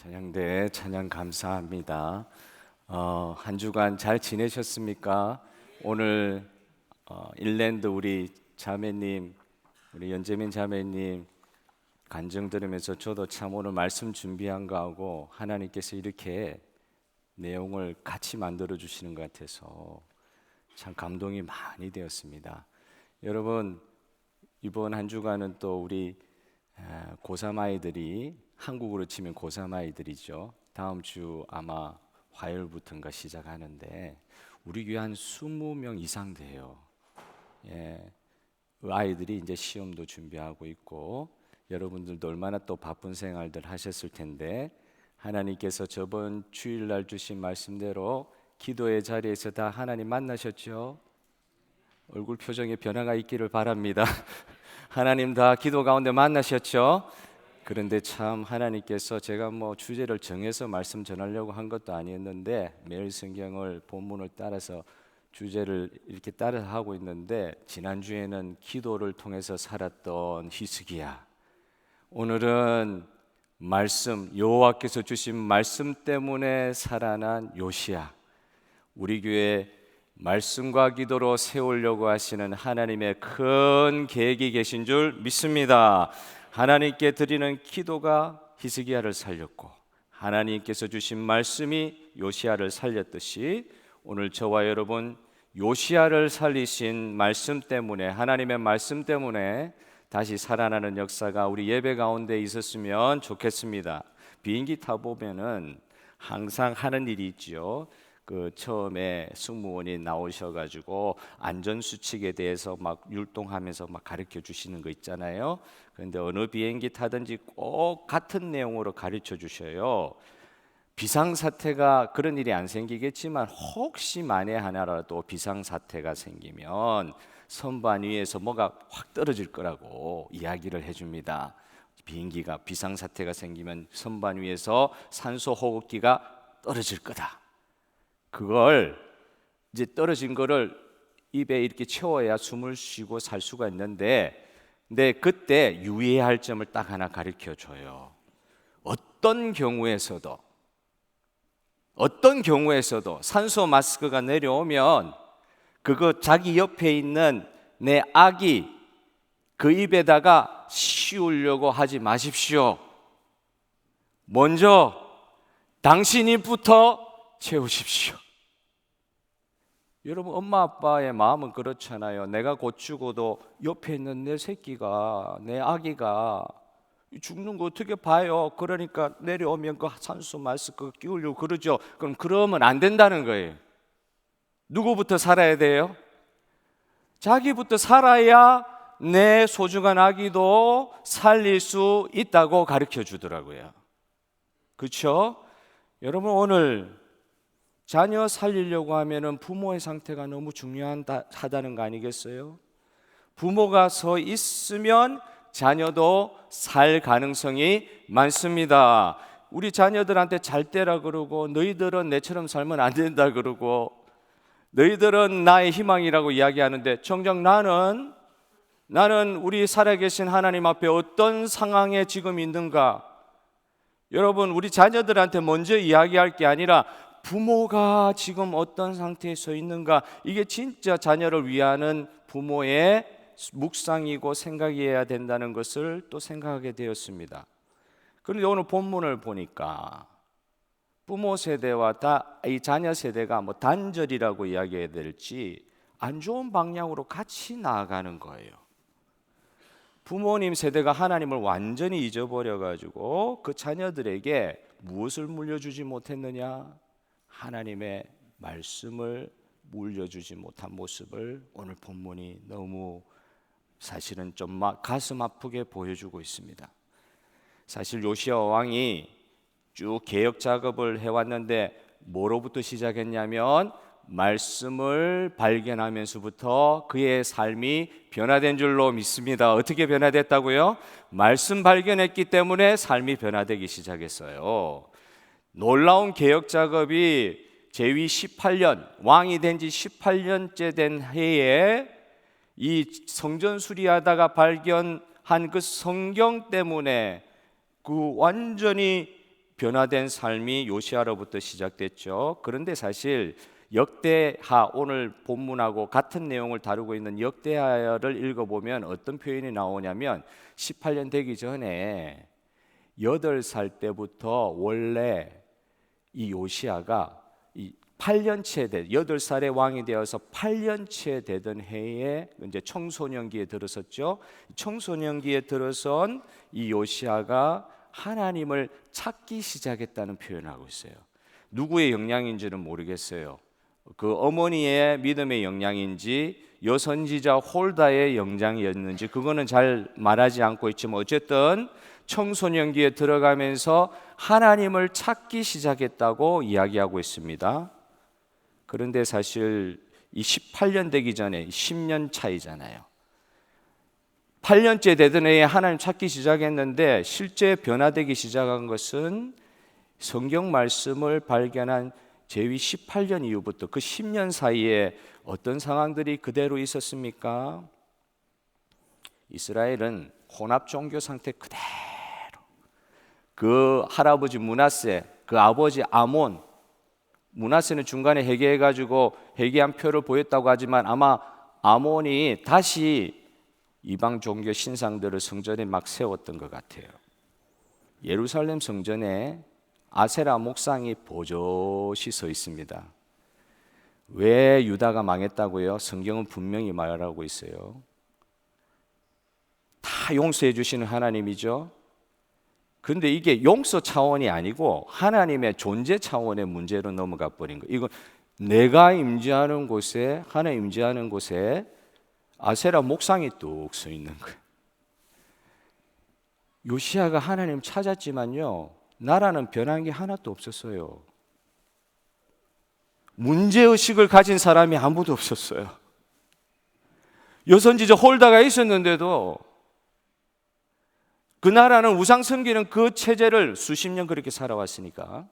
찬양대 찬양 감사합니다. 한 주간 잘 지내셨습니까? 오늘 일랜드 우리 자매님, 우리 연재민 자매님 간증 들으면서 저도 참 오늘 말씀 준비한 거하고 하나님께서 이렇게 내용을 같이 만들어 주시는 것 같아서 참 감동이 많이 되었습니다. 여러분, 이번 한 주간은 또 우리 고3 아이들이, 한국으로 치면 고3 아이들이죠. 다음 주 아마 화요일부터인가 시작하는데 우리 교회 한 20명 이상 돼요. 아이들이 이제 시험도 준비하고 있고, 여러분들도 얼마나 또 바쁜 생활들 하셨을 텐데, 하나님께서 저번 주일날 주신 말씀대로 기도의 자리에서 다 하나님 만나셨죠? 얼굴 표정에 변화가 있기를 바랍니다. 하나님 다 기도 가운데 만나셨죠? 그런데 참 하나님께서, 제가 뭐 주제를 정해서 말씀 전하려고 한 것도 아니었는데 매일 성경을 본문을 따라서 주제를 이렇게 따라서 하고 있는데, 지난주에는 기도를 통해서 살았던 히스기야, 오늘은 말씀, 여호와께서 주신 말씀 때문에 살아난 요시야, 우리 교회 말씀과 기도로 세우려고 하시는 하나님의 큰 계획이 계신 줄 믿습니다. 하나님께 드리는 기도가 히스기야를 살렸고, 하나님께서 주신 말씀이 요시야를 살렸듯이 오늘 저와 여러분 요시야를 살리신 말씀 때문에, 하나님의 말씀 때문에 다시 살아나는 역사가 우리 예배 가운데 있었으면 좋겠습니다. 비행기 타보면은 항상 하는 일이 있죠. 처음에 승무원이 나오셔가지고 안전수칙에 대해서 막 율동하면서 막 가르쳐 주시는 거 있잖아요. 그런데 어느 비행기 타든지 꼭 같은 내용으로 가르쳐 주셔요. 비상사태가, 그런 일이 안 생기겠지만 혹시 만에 하나라도 비상사태가 생기면 선반 위에서 뭐가 확 떨어질 거라고 이야기를 해줍니다. 비행기가 비상사태가 생기면 선반 위에서 산소 호흡기가 떨어질 거다. 그걸 이제 떨어진 거를 입에 이렇게 채워야 숨을 쉬고 살 수가 있는데, 근데 그때 유의해야 할 점을 딱 하나 가르쳐 줘요. 어떤 경우에서도 산소 마스크가 내려오면 그거 자기 옆에 있는 내 아기 그 입에다가 씌우려고 하지 마십시오. 먼저 당신이부터 채우십시오. 여러분, 엄마 아빠의 마음은 그렇잖아요. 내가 곧 죽어도 옆에 있는 내 새끼가, 내 아기가 죽는 거 어떻게 봐요? 그러니까 내려오면 그 산소 마스크 끼우려고 그러죠. 그러면 안 된다는 거예요. 누구부터 살아야 돼요? 자기부터 살아야 내 소중한 아기도 살릴 수 있다고 가르쳐 주더라고요. 그렇죠? 여러분, 오늘 자녀 살리려고 하면은 부모의 상태가 너무 중요하다는 거 아니겠어요? 부모가 서 있으면 자녀도 살 가능성이 많습니다. 우리 자녀들한테 잘 되라 그러고, 너희들은 내처럼 살면 안 된다 그러고, 너희들은 나의 희망이라고 이야기하는데, 정작 나는 우리 살아계신 하나님 앞에 어떤 상황에 지금 있는가? 여러분, 우리 자녀들한테 먼저 이야기할 게 아니라 부모가 지금 어떤 상태에 서 있는가, 이게 진짜 자녀를 위하는 부모의 묵상이고 생각이어야 된다는 것을 또 생각하게 되었습니다. 그런데 오늘 본문을 보니까 부모 세대와 이 자녀 세대가 뭐 단절이라고 이야기해야 될지 안 좋은 방향으로 같이 나아가는 거예요. 부모님 세대가 하나님을 완전히 잊어버려가지고 그 자녀들에게 무엇을 물려주지 못했느냐? 하나님의 말씀을 물려주지 못한 모습을 오늘 본문이 너무 사실은 좀 가슴 아프게 보여주고 있습니다. 사실 요시야 왕이 쭉 개혁 작업을 해왔는데 뭐로부터 시작했냐면 말씀을 발견하면서부터 그의 삶이 변화된 줄로 믿습니다. 어떻게 변화됐다고요? 말씀 발견했기 때문에 삶이 변화되기 시작했어요. 놀라운 개혁 작업이 제위 18년, 왕이 된 지 18년째 된 해에 이 성전 수리하다가 발견한 그 성경 때문에 그 완전히 변화된 삶이 요시아로부터 시작됐죠. 그런데 사실 역대하, 오늘 본문하고 같은 내용을 다루고 있는 역대하를 읽어보면 어떤 표현이 나오냐면 18년 되기 전에 8살 때부터 원래 이 요시아가 8년째 8살의 왕이 되어서 8년째 되던 해에 이제 청소년기에 들어섰죠. 청소년기에 들어선 이 요시아가 하나님을 찾기 시작했다는 표현을 하고 있어요. 누구의 영향인지는 모르겠어요. 그 어머니의 믿음의 영향인지 여선지자 홀다의 영향이었는지 그거는 잘 말하지 않고 있지만 어쨌든 청소년기에 들어가면서 하나님을 찾기 시작했다고 이야기하고 있습니다. 그런데 사실 이 18년 되기 전에 10년 차이잖아요. 8년째 되던 해에 하나님 찾기 시작했는데 실제 변화되기 시작한 것은 성경 말씀을 발견한 제위 18년 이후부터 그 10년 사이에 어떤 상황들이 그대로 있었습니까? 이스라엘은 혼합 종교 상태 그대로, 그 할아버지 므낫세, 그 아버지 아몬, 므낫세는 중간에 회개해가지고 회개한 표를 보였다고 하지만 아마 아몬이 다시 이방 종교 신상들을 성전에 막 세웠던 것 같아요. 예루살렘 성전에 아세라 목상이 보조시 서 있습니다. 왜 유다가 망했다고요? 성경은 분명히 말하고 있어요. 다 용서해 주시는 하나님이죠. 그런데 이게 용서 차원이 아니고 하나님의 존재 차원의 문제로 넘어가 버린 거예요. 이건 내가 임재하는 곳에, 하나님 임재하는 곳에 아세라 목상이 뚝 서 있는 거예요. 요시아가 하나님 찾았지만요, 나라는 변한 게 하나도 없었어요. 문제의식을 가진 사람이 아무도 없었어요. 여선지자 홀다가 있었는데도 그 나라는 우상 섬기는 그 체제를 수십 년 그렇게 살아왔으니까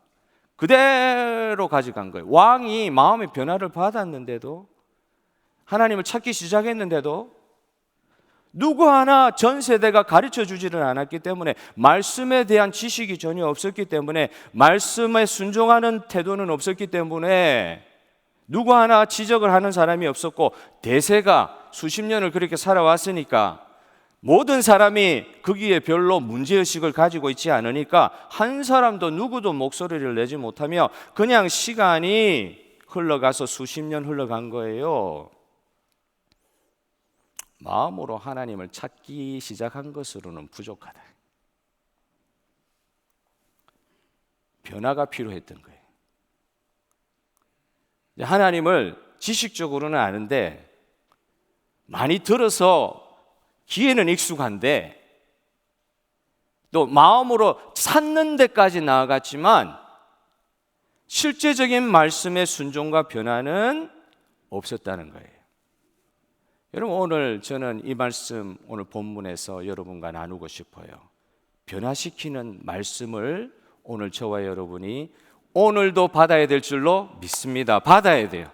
그대로 가져간 거예요. 왕이 마음의 변화를 받았는데도, 하나님을 찾기 시작했는데도 누구 하나 전 세대가 가르쳐 주지를 않았기 때문에, 말씀에 대한 지식이 전혀 없었기 때문에, 말씀에 순종하는 태도는 없었기 때문에 누구 하나 지적을 하는 사람이 없었고, 대세가 수십 년을 그렇게 살아왔으니까 모든 사람이 거기에 별로 문제의식을 가지고 있지 않으니까 한 사람도 누구도 목소리를 내지 못하며 그냥 시간이 흘러가서 수십 년 흘러간 거예요. 마음으로 하나님을 찾기 시작한 것으로는 부족하다. 변화가 필요했던 거예요. 하나님을 지식적으로는 아는데, 많이 들어서 귀에는 익숙한데, 또 마음으로 찾는 데까지 나아갔지만 실제적인 말씀의 순종과 변화는 없었다는 거예요. 여러분, 오늘 저는 이 말씀 오늘 본문에서 여러분과 나누고 싶어요. 변화시키는 말씀을 오늘 저와 여러분이 오늘도 받아야 될 줄로 믿습니다. 받아야 돼요.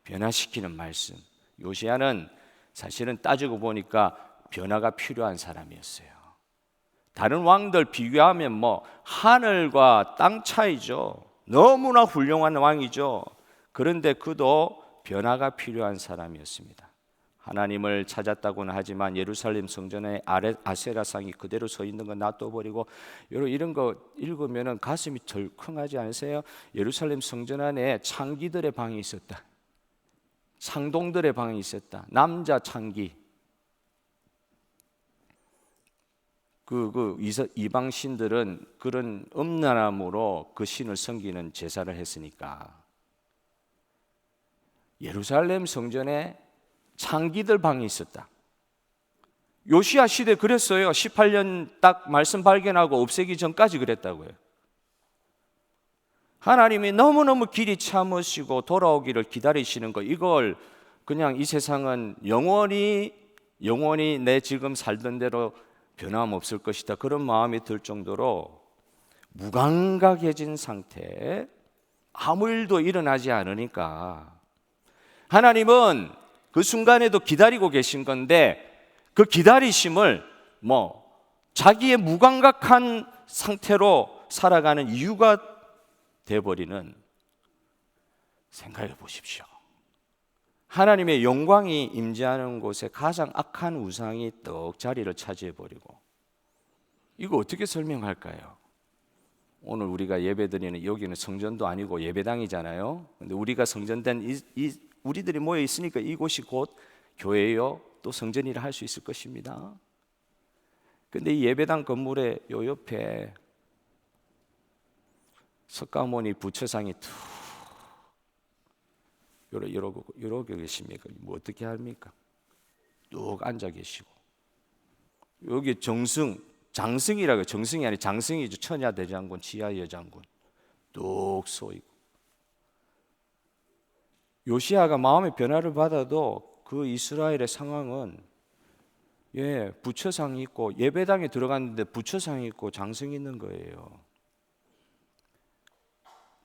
변화시키는 말씀. 요시야는 사실은 따지고 보니까 변화가 필요한 사람이었어요. 다른 왕들 비교하면 뭐 하늘과 땅 차이죠. 너무나 훌륭한 왕이죠. 그런데 그도 변화가 필요한 사람이었습니다. 하나님을 찾았다고는 하지만 예루살렘 성전에 아세라상이 그대로 서 있는 건 놔둬버리고, 여러분 이런 거 읽으면 가슴이 덜컹하지 않으세요? 예루살렘 성전 안에 창기들의 방이 있었다. 창동들의 방이 있었다. 남자 창기. 이방 신들은 그런 음란함으로 그 신을 섬기는 제사를 했으니까 예루살렘 성전에 창기들 방이 있었다. 요시야 시대 그랬어요. 18년 딱 말씀 발견하고 없애기 전까지 그랬다고요. 하나님이 너무너무 길이 참으시고 돌아오기를 기다리시는 거, 이걸 그냥 이 세상은 영원히 내 지금 살던 대로 변함없을 것이다, 그런 마음이 들 정도로 무감각해진 상태, 아무 일도 일어나지 않으니까 하나님은 그 순간에도 기다리고 계신 건데, 그 기다리심을 자기의 무감각한 상태로 살아가는 이유가 돼버리는, 생각해 보십시오. 하나님의 영광이 임재하는 곳에 가장 악한 우상이 떡 자리를 차지해버리고, 이거 어떻게 설명할까요? 오늘 우리가 예배드리는 여기는 성전도 아니고 예배당이잖아요. 근데 우리가 성전된 우리들이 모여 있으니까 이곳이 곧 교회요, 또 성전이라 할 수 있을 것입니다. 근데 이 예배당 건물의 요 옆에 석가모니 부처상이 툭 이러고 계십니까? 뭐 어떻게 합니까? 뚝 앉아 계시고, 여기 장승이라고, 정승이 아니라 장승이죠. 천야대장군, 지하여장군 뚝 서 있고, 요시야가 마음의 변화를 받아도 그 이스라엘의 상황은 부처상이 있고, 예배당에 들어갔는데 부처상이 있고 장승이 있는 거예요.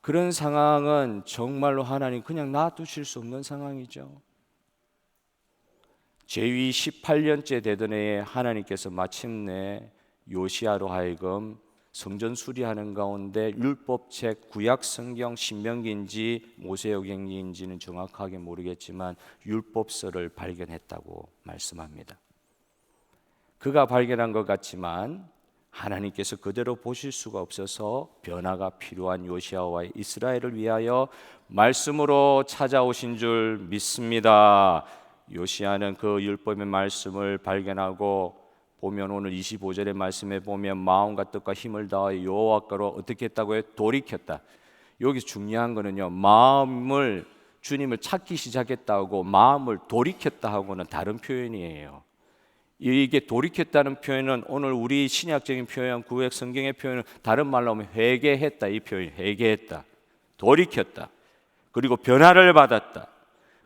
그런 상황은 정말로 하나님 그냥 놔두실 수 없는 상황이죠. 제위 18년째 되던 해에 하나님께서 마침내 요시야로 하여금 성전 수리하는 가운데 율법책, 구약 성경, 신명기인지 모세오경인지는 정확하게 모르겠지만 율법서를 발견했다고 말씀합니다. 그가 발견한 것 같지만 하나님께서 그대로 보실 수가 없어서 변화가 필요한 요시야와 이스라엘을 위하여 말씀으로 찾아오신 줄 믿습니다. 요시야는 그 율법의 말씀을 발견하고, 보면 오늘 25절의 말씀에 보면 마음과 뜻과 힘을 다하여 여호와께로 어떻게 했다고요? 돌이켰다. 여기 중요한 거는요, 마음을, 주님을 찾기 시작했다고 마음을 돌이켰다 하고는 다른 표현이에요. 이게 돌이켰다는 표현은 오늘 우리 신약적인 표현, 구약 성경의 표현은 다른 말로 하면 회개했다, 이 표현, 회개했다, 돌이켰다, 그리고 변화를 받았다.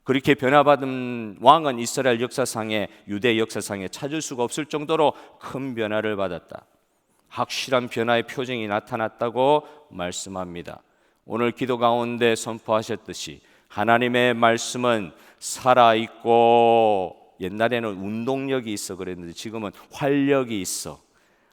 그렇게 변화받은 왕은 이스라엘 역사상에, 유대 역사상에 찾을 수가 없을 정도로 큰 변화를 받았다. 확실한 변화의 표징이 나타났다고 말씀합니다. 오늘 기도 가운데 선포하셨듯이 하나님의 말씀은 살아있고, 옛날에는 운동력이 있어 그랬는데 지금은 활력이 있어.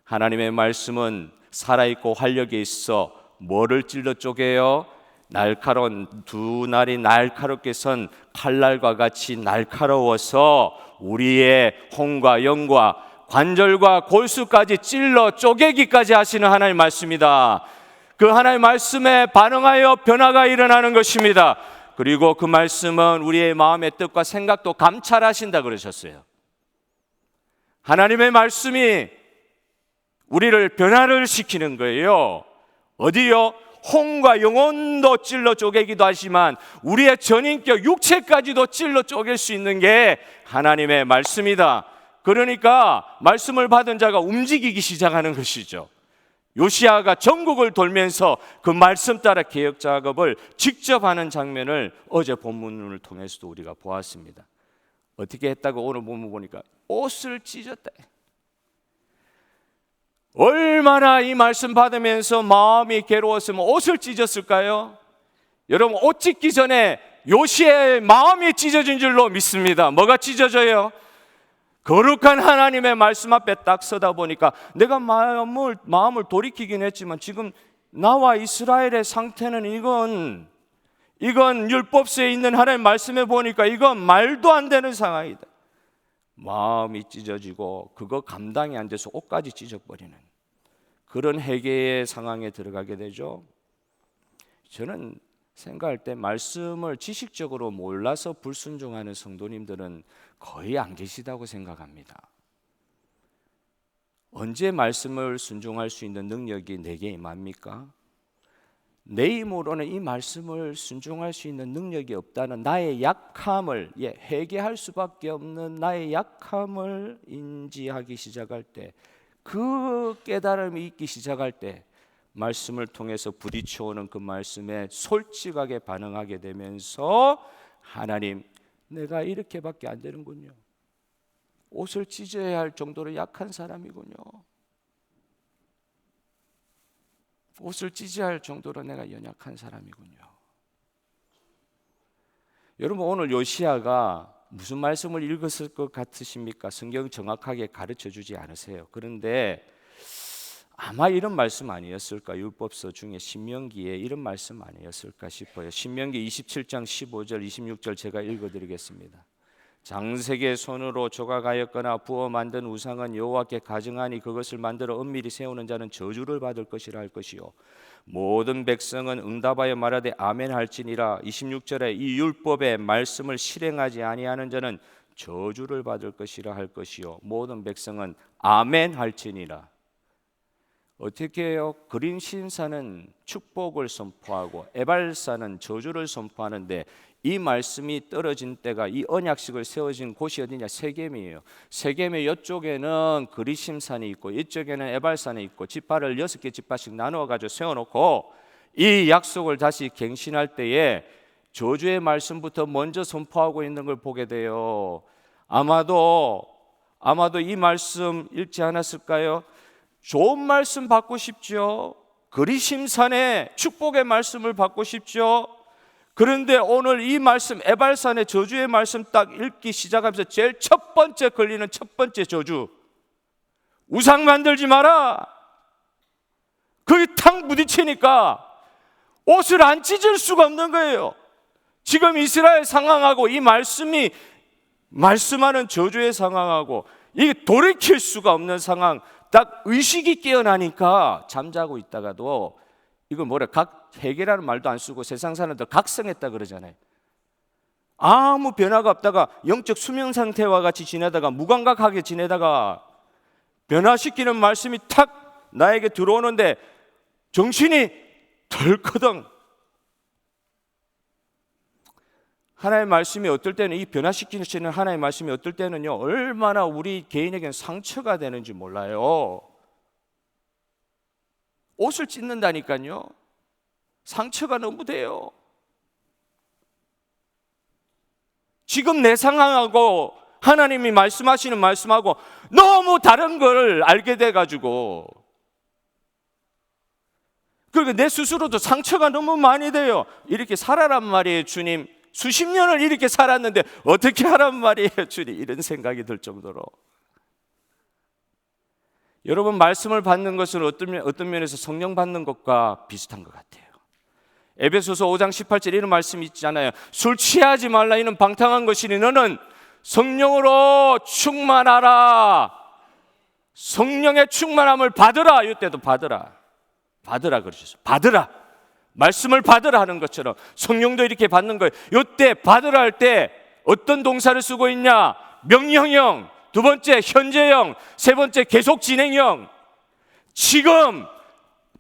하나님의 말씀은 살아있고 활력이 있어 뭐를 찔러 쪼개요? 날카로운 두 날이 날카롭게 선 칼날과 같이 날카로워서 우리의 혼과 영과 관절과 골수까지 찔러 쪼개기까지 하시는 하나님의 말씀이다. 그 하나님의 말씀에 반응하여 변화가 일어나는 것입니다. 그리고 그 말씀은 우리의 마음의 뜻과 생각도 감찰하신다 그러셨어요. 하나님의 말씀이 우리를 변화를 시키는 거예요. 어디요? 혼과 영혼도 찔러 쪼개기도 하지만 우리의 전인격 육체까지도 찔러 쪼갤 수 있는 게 하나님의 말씀이다. 그러니까 말씀을 받은 자가 움직이기 시작하는 것이죠. 요시야가 전국을 돌면서 그 말씀 따라 개혁 작업을 직접 하는 장면을 어제 본문을 통해서도 우리가 보았습니다. 어떻게 했다고 오늘 본문 보니까 옷을 찢었다. 얼마나 이 말씀 받으면서 마음이 괴로웠으면 옷을 찢었을까요? 여러분, 옷 찢기 전에 요시야의 마음이 찢어진 줄로 믿습니다. 뭐가 찢어져요? 거룩한 하나님의 말씀 앞에 딱 서다 보니까 내가 마음을 돌이키긴 했지만 지금 나와 이스라엘의 상태는 이건 율법서에 있는 하나님의 말씀에 보니까 이건 말도 안 되는 상황이다. 마음이 찢어지고 그거 감당이 안 돼서 옷까지 찢어버리는 그런 회개의 상황에 들어가게 되죠. 저는 생각할 때 말씀을 지식적으로 몰라서 불순종하는 성도님들은 거의 안 계시다고 생각합니다. 언제 말씀을 순종할 수 있는 능력이 내게 임합니까? 내 힘으로는 이 말씀을 순종할 수 있는 능력이 없다는 나의 약함을, 회개할 수밖에 없는 나의 약함을 인지하기 시작할 때, 그 깨달음이 있기 시작할 때 말씀을 통해서 부딪혀오는 그 말씀에 솔직하게 반응하게 되면서 하나님, 내가 이렇게밖에 안 되는군요. 옷을 찢어야 할 정도로 약한 사람이군요. 옷을 찢어야 할 정도로 내가 연약한 사람이군요. 여러분, 오늘 요시야가 무슨 말씀을 읽었을 것 같으십니까? 성경 정확하게 가르쳐 주지 않으세요. 그런데 아마 이런 말씀 아니었을까? 율법서 중에 신명기에 이런 말씀 아니었을까 싶어요. 신명기 27장 15절 26절 제가 읽어드리겠습니다. 장색의 손으로 조각하였거나 부어 만든 우상은 여호와께 가증하니 그것을 만들어 은밀히 세우는 자는 저주를 받을 것이라 할 것이요 모든 백성은 응답하여 말하되 아멘 할지니라. 26절에 이 율법의 말씀을 실행하지 아니하는 자는 저주를 받을 것이라 할 것이요 모든 백성은 아멘 할지니라. 어떻게 해요? 그린신사는 축복을 선포하고 에발사는 저주를 선포하는데 이 말씀이 떨어진 때가 이 언약식을 세워진 곳이 어디냐? 세겜이에요. 세겜의 이쪽에는 그리심산이 있고 이쪽에는 에발산이 있고 지파를 6개 지파씩 나누어 가지고 세워놓고 이 약속을 다시 갱신할 때에 저주의 말씀부터 먼저 선포하고 있는 걸 보게 돼요. 아마도 이 말씀 읽지 않았을까요? 좋은 말씀 받고 싶죠. 그리심산의 축복의 말씀을 받고 싶죠. 그런데 오늘 이 말씀 에발산의 저주의 말씀 딱 읽기 시작하면서 제일 첫 번째 걸리는 첫 번째 저주, 우상 만들지 마라. 거기 탕 부딪히니까 옷을 안 찢을 수가 없는 거예요. 지금 이스라엘 상황하고 이 말씀이 말씀하는 저주의 상황하고 이게 돌이킬 수가 없는 상황, 딱 의식이 깨어나니까 잠자고 있다가도 이거 뭐래, 해계라는 말도 안 쓰고 세상 사람들 각성했다 그러잖아요. 아무 변화가 없다가 영적 수명 상태와 같이 지내다가 무감각하게 지내다가 변화시키는 말씀이 탁 나에게 들어오는데 정신이 덜커덩. 하나님의 말씀이 어떨 때는 이 변화시키시는 하나님의 말씀이 어떨 때는요 얼마나 우리 개인에게는 상처가 되는지 몰라요. 옷을 찢는다니까요. 상처가 너무 돼요. 지금 내 상황하고 하나님이 말씀하시는 말씀하고 너무 다른 걸 알게 돼가지고 그리고 내 스스로도 상처가 너무 많이 돼요. 이렇게 살아란 말이에요. 주님, 수십 년을 이렇게 살았는데 어떻게 하란 말이에요 주님, 이런 생각이 들 정도로. 여러분, 말씀을 받는 것은 어떤 면에서 성령 받는 것과 비슷한 것 같아요. 에베소서 5장 18절 이런 말씀이 있잖아요. 술 취하지 말라, 이는 방탕한 것이니 너는 성령으로 충만하라. 성령의 충만함을 받으라. 이때도 받으라 그러셨어요. 받으라, 말씀을 받으라 하는 것처럼 성령도 이렇게 받는 거예요. 이때 받으라 할 때 어떤 동사를 쓰고 있냐? 명령형, 두 번째 현재형, 세 번째 계속 진행형. 지금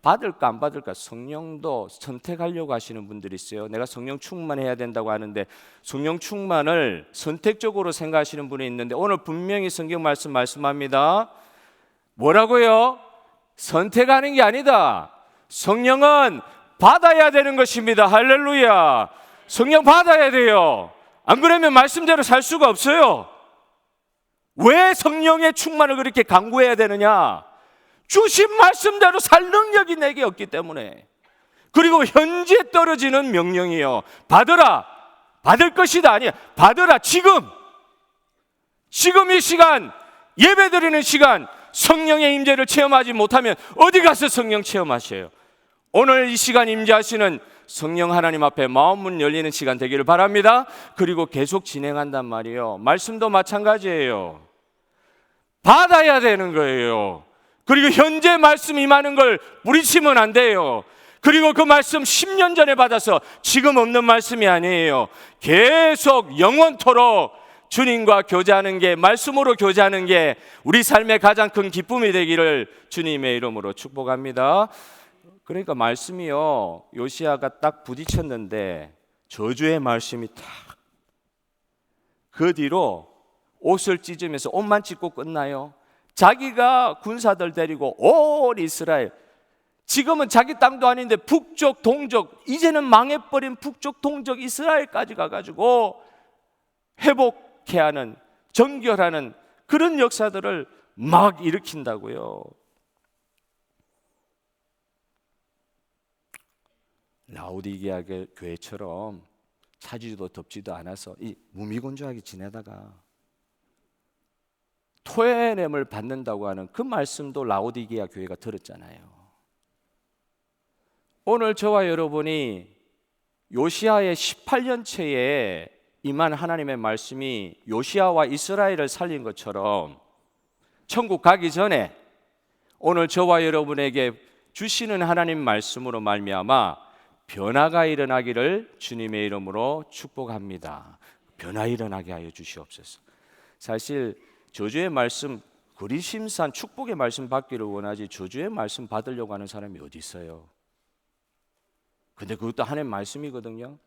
받을까 안 받을까 성령도 선택하려고 하시는 분들이 있어요. 내가 성령 충만해야 된다고 하는데 성령 충만을 선택적으로 생각하시는 분이 있는데 오늘 분명히 성경 말씀합니다. 뭐라고요? 선택하는 게 아니다. 성령은 받아야 되는 것입니다. 할렐루야. 성령 받아야 돼요. 안 그러면 말씀대로 살 수가 없어요. 왜 성령의 충만을 그렇게 강구해야 되느냐? 주신 말씀대로 살 능력이 내게 없기 때문에. 그리고 현재 떨어지는 명령이요, 받으라. 받을 것이다 아니야. 받으라. 지금 이 시간, 예배드리는 시간 성령의 임재를 체험하지 못하면 어디 가서 성령 체험하셔요? 오늘 이 시간 임재하시는 성령 하나님 앞에 마음문 열리는 시간 되기를 바랍니다. 그리고 계속 진행한단 말이에요. 말씀도 마찬가지예요. 받아야 되는 거예요. 그리고 현재 말씀 임하는 걸 부딪히면 안 돼요. 그리고 그 말씀 10년 전에 받아서 지금 없는 말씀이 아니에요. 계속 영원토록 주님과 교제하는 게, 말씀으로 교제하는 게 우리 삶의 가장 큰 기쁨이 되기를 주님의 이름으로 축복합니다. 그러니까 말씀이요, 요시야가 딱 부딪혔는데 저주의 말씀이 딱, 그 뒤로 옷을 찢으면서, 옷만 찢고 끝나요? 자기가 군사들 데리고 온 이스라엘, 지금은 자기 땅도 아닌데 북쪽 동쪽, 이제는 망해버린 북쪽 동쪽 이스라엘까지 가가지고 회복해야 하는, 정결하는 그런 역사들을 막 일으킨다고요. 라오디게아 교회처럼 차지도 덥지도 않아서 이 무미건조하게 지내다가 토해냄을 받는다고 하는 그 말씀도 라오디게아 교회가 들었잖아요. 오늘 저와 여러분이 요시아의 18년째에 임한 하나님의 말씀이 요시아와 이스라엘을 살린 것처럼 천국 가기 전에 오늘 저와 여러분에게 주시는 하나님 말씀으로 말미암아 변화가 일어나기를 주님의 이름으로 축복합니다. 변화 일어나게 하여 주시옵소서. 사실 저주의 말씀, 그리심산 축복의 말씀 받기를 원하지 저주의 말씀 받으려고 하는 사람이 어디 있어요? 근데 그것도 하나님 말씀이거든요.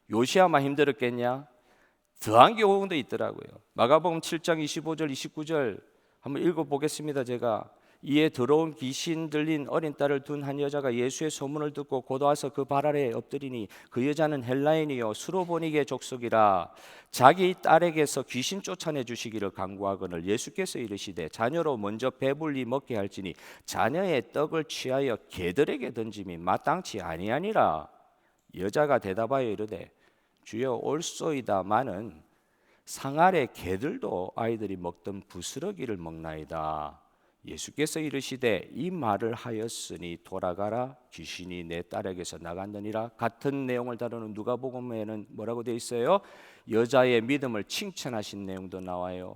요시아만 힘들었겠냐? 더한 경우도 있더라고요. 마가복음 7장 25절 29절 한번 읽어보겠습니다. 제가 이에 더러운 귀신 들린 어린 딸을 둔 한 여자가 예수의 소문을 듣고 곧 와서 그 발 아래에 엎드리니 그 여자는 헬라인이요 수로보니게 족속이라. 자기 딸에게서 귀신 쫓아내 주시기를 간구하거늘 예수께서 이르시되 자녀로 먼저 배불리 먹게 할지니 자녀의 떡을 취하여 개들에게 던짐이 마땅치 아니하니라. 여자가 대답하여 이르되 주여 옳소이다마는 상 아래 개들도 아이들이 먹던 부스러기를 먹나이다. 예수께서 이르시되 이 말을 하였으니 돌아가라 귀신이 내 딸에게서 나갔느니라. 같은 내용을 다루는 누가복음에는 뭐라고 되어 있어요? 여자의 믿음을 칭찬하신 내용도 나와요.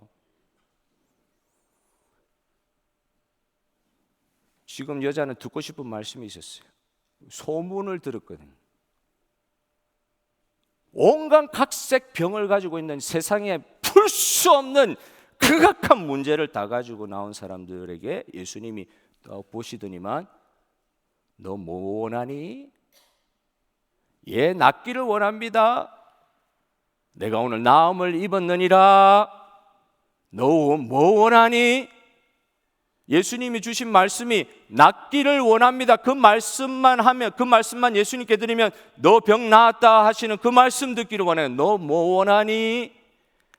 지금 여자는 듣고 싶은 말씀이 있었어요. 소문을 들었거든요. 온갖 각색 병을 가지고 있는 세상에 풀 수 없는 극악한 문제를 다 가지고 나온 사람들에게 예수님이 보시더니만 너 뭐 원하니? 얘 낫기를 원합니다. 내가 오늘 나음을 입었느니라. 너 뭐 원하니? 예수님이 주신 말씀이 낫기를 원합니다. 그 말씀만 하면, 그 말씀만 예수님께 드리면 너 병 나았다 하시는 그 말씀 듣기를 원해요. 너 뭐 원하니?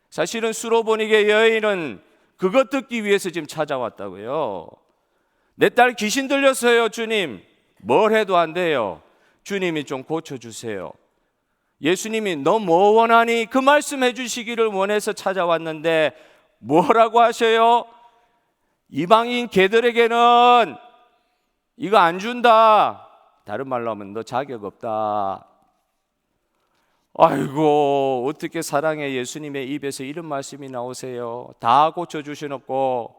사실은 수로보니게 여인은 그것 듣기 위해서 지금 찾아왔다고요. 내 딸 귀신 들렸어요 주님. 뭘 해도 안 돼요. 주님이 좀 고쳐주세요. 예수님이 너 뭐 원하니? 그 말씀 해주시기를 원해서 찾아왔는데 뭐라고 하셔요? 이방인 개들에게는 이거 안 준다. 다른 말로 하면 너 자격 없다. 아이고 어떻게 사랑의 예수님의 입에서 이런 말씀이 나오세요? 다 고쳐주셔놓고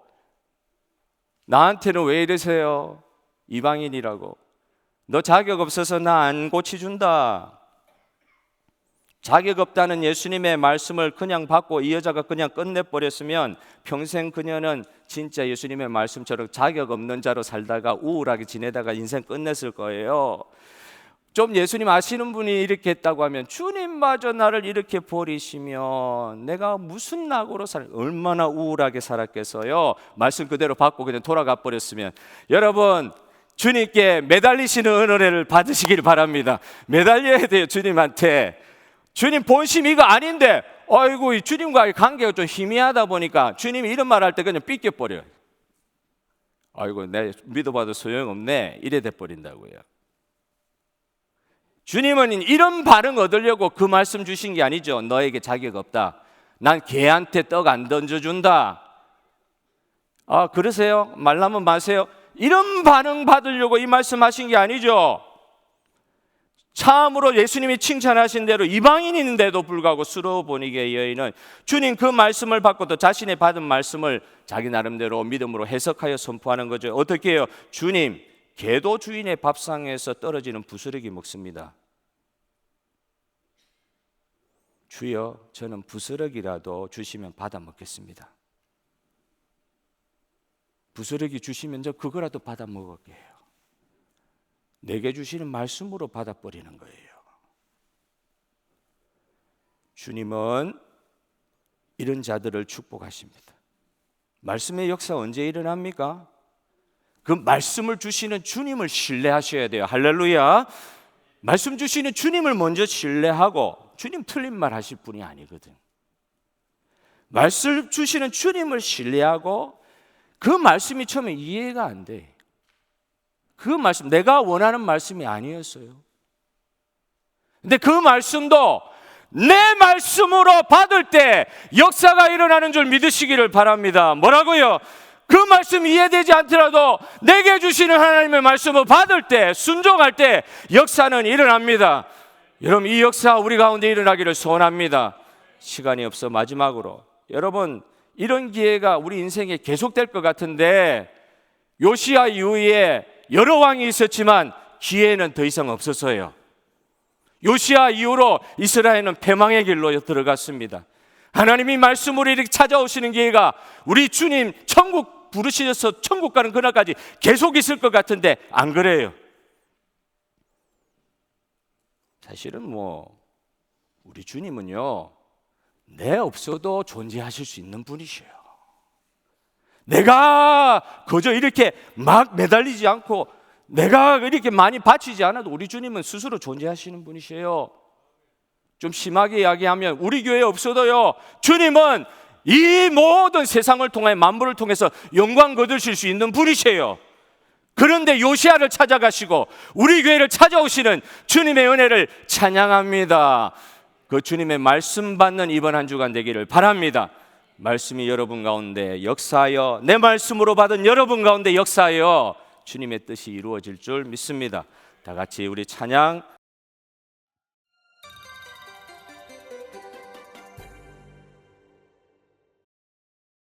나한테는 왜 이러세요? 이방인이라고. 너 자격 없어서 나 안 고쳐준다. 자격 없다는 예수님의 말씀을 그냥 받고 이 여자가 그냥 끝내버렸으면 평생 그녀는 진짜 예수님의 말씀처럼 자격 없는 자로 살다가 우울하게 지내다가 인생 끝냈을 거예요. 좀 예수님 아시는 분이 이렇게 했다고 하면 주님마저 나를 이렇게 버리시면 내가 무슨 낙으로 얼마나 우울하게 살았겠어요. 말씀 그대로 받고 그냥 돌아가 버렸으면. 여러분 주님께 매달리시는 은혜를 받으시길 바랍니다. 매달려야 돼요 주님한테. 주님 본심 이거 아닌데 아이고 이 주님과의 관계가 좀 희미하다 보니까 주님이 이런 말 할 때 그냥 삐껴버려요. 아이고 내 믿어봐도 소용없네 이래 돼버린다고요. 주님은 이런 반응 얻으려고 그 말씀 주신 게 아니죠. 너에게 자격 없다. 난 개한테 떡 안 던져준다. 아 그러세요? 말라면 마세요. 이런 반응 받으려고 이 말씀 하신 게 아니죠. 참으로 예수님이 칭찬하신 대로 이방인인데도 불구하고 수로보니게 여인은 주님 그 말씀을 받고도 자신의 받은 말씀을 자기 나름대로 믿음으로 해석하여 선포하는 거죠. 어떻게 해요? 주님 개도 주인의 밥상에서 떨어지는 부스러기 먹습니다. 주여 저는 부스러기라도 주시면 받아 먹겠습니다. 부스러기 주시면 저 그거라도 받아 먹을게요. 내게 주시는 말씀으로 받아버리는 거예요. 주님은 이런 자들을 축복하십니다. 말씀의 역사 언제 일어납니까? 그 말씀을 주시는 주님을 신뢰하셔야 돼요. 할렐루야. 말씀 주시는 주님을 먼저 신뢰하고, 주님 틀린 말 하실 분이 아니거든. 말씀 주시는 주님을 신뢰하고 그 말씀이 처음에 이해가 안 돼. 그 말씀 내가 원하는 말씀이 아니었어요. 근데 그 말씀도 내 말씀으로 받을 때 역사가 일어나는 줄 믿으시기를 바랍니다. 뭐라고요? 그 말씀이 이해되지 않더라도 내게 주시는 하나님의 말씀을 받을 때, 순종할 때 역사는 일어납니다. 여러분, 이 역사 우리 가운데 일어나기를 소원합니다. 시간이 없어 마지막으로, 여러분, 이런 기회가 우리 인생에 계속될 것 같은데, 요시야 이후에 여러 왕이 있었지만 기회는 더 이상 없었어요. 요시야 이후로 이스라엘은 패망의 길로 들어갔습니다. 하나님이 말씀으로 이렇게 찾아오시는 기회가 우리 주님 천국 부르시셔서 천국 가는 그날까지 계속 있을 것 같은데 안 그래요. 사실은 우리 주님은요, 내 없어도 존재하실 수 있는 분이셔요. 내가 그저 이렇게 막 매달리지 않고 내가 이렇게 많이 바치지 않아도 우리 주님은 스스로 존재하시는 분이셔요. 좀 심하게 이야기하면 우리 교회에 없어도요, 주님은 이 모든 세상을 통해 만물을 통해서 영광 거두실 수 있는 분이셔요. 그런데 요시야를 찾아가시고 우리 교회를 찾아오시는 주님의 은혜를 찬양합니다. 그 주님의 말씀 받는 이번 한 주간 되기를 바랍니다. 말씀이 여러분 가운데 역사하여, 내 말씀으로 받은 여러분 가운데 역사하여 주님의 뜻이 이루어질 줄 믿습니다. 다 같이 우리 찬양